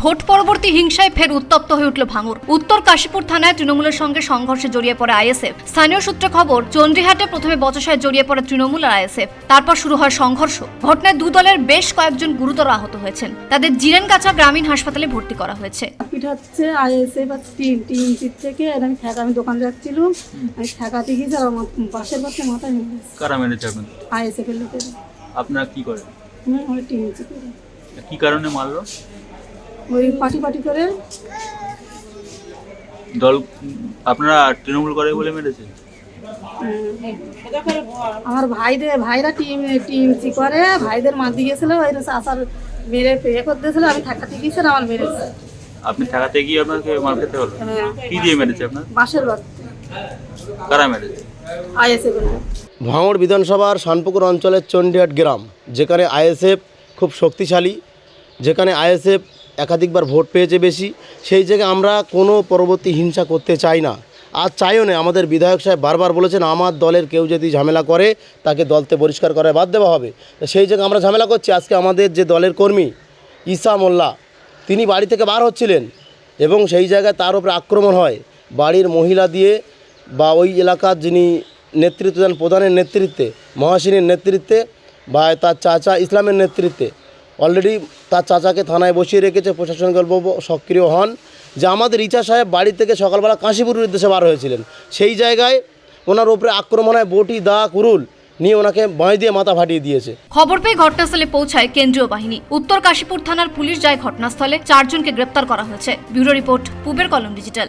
Vote পরবর্তী হিংসায় ফের উত্তপ্ত হয়ে উঠল ভাঙড়। উত্তর কাশীপুর থানায় তৃণমূলের সঙ্গে সংঘর্ষে জড়িয়ে পড়ে আইএসএফ। স্থানীয় সূত্রে খবর, চন্দ্রীহাটে প্রথমে বচসায় জড়িয়ে পড়ে তৃণমূল আর আইএসএফ, তারপর শুরু হয় সংঘর্ষ। ঘটনায় দু দলের বেশ কয়েকজন গুরুতর আহত হয়েছেন। তাদের জিরেনগাছা গ্রামীণ হাসপাতালে ভর্তি করা হয়েছে। পিঠা হচ্ছে আইএসএফ আর টিম থেকে আমি দোকান যাচ্ছিলাম, আমি ঠেকাতে গিয়েছি আর আমার বাসের পাশে মাথায় মেরেছে। কারা মেরেছে আপনার? আইএসএফ এর লোকেরা। আপনারা কি করেন? আমি টিম করে কি কারণে মারলো? ওই পার্টি করে দল আপনারা তৃণমূল করে বলে মেরেছে? আমার ভাইরা টিম করে ভাইদের মার দিয়ে গেছিল, ওই আসার মেরে করে দিয়েছিল, আমি ঠেকাতে গিয়েছি আর আমার মেরেছে। আপনি ঠেকাতে গিয়ে আপনাকে মার খেতে হলো? কি দিয়ে মেরেছে আপনার? বাসের বাদ। কারা মেরেছে? আইএসএফ এর লোক। ভাঙড় বিধানসভার শানপুকুর অঞ্চলের চণ্ডীহাট গ্রাম, যেখানে আইএসএফ খুব শক্তিশালী, যেখানে আইএসএফ একাধিকবার ভোট পেয়েছে বেশি, সেই জায়গায় আমরা কোনো পরবর্তী হিংসা করতে চাই না, আর চাইও না। আমাদের বিধায়ক সাহেব বারবার বলেছেন, আমার দলের কেউ যদি ঝামেলা করে তাকে দলতে পরিষ্কার করায় বাদ দেওয়া হবে। তো সেই জায়গায় আমরা ঝামেলা করছি। আজকে আমাদের যে দলের কর্মী ঈসা মোল্লা, তিনি বাড়ি থেকে বার হচ্ছিলেন এবং সেই জায়গায় তার উপরে আক্রমণ হয় বাড়ির মহিলা দিয়ে, বা ওই এলাকার যিনি নেতৃত্ব দেন প্রধানের নেতৃত্বে, মহাসিনীর নেতৃত্বে, বা তার চাচা ইসলামের নেতৃত্বে। অলরেডি তার চাচাকে থানায় বসিয়ে রেখেছে। প্রশাসনিক সক্রিয় হন যে আমাদের রিচা সাহেব বাড়ি থেকে সকালবেলা কাশীপুরের উদ্দেশ্যে বার হয়েছিলেন, সেই জায়গায় ওনার উপরে আক্রমণ হয়, বটি দা কুরুল নিয়ে ওনাকে বাঁশ দিয়ে মাথা ফাটিয়ে দিয়েছে। খবর পেয়ে ঘটনাস্থলে পৌঁছায় কেন্দ্রীয় বাহিনী। উত্তর কাশীপুর থানার পুলিশ যায় ঘটনাস্থলে, 4 জনকে গ্রেপ্তার করা হয়েছে। ব্যুরো রিপোর্ট, পূবের কলম ডিজিটাল।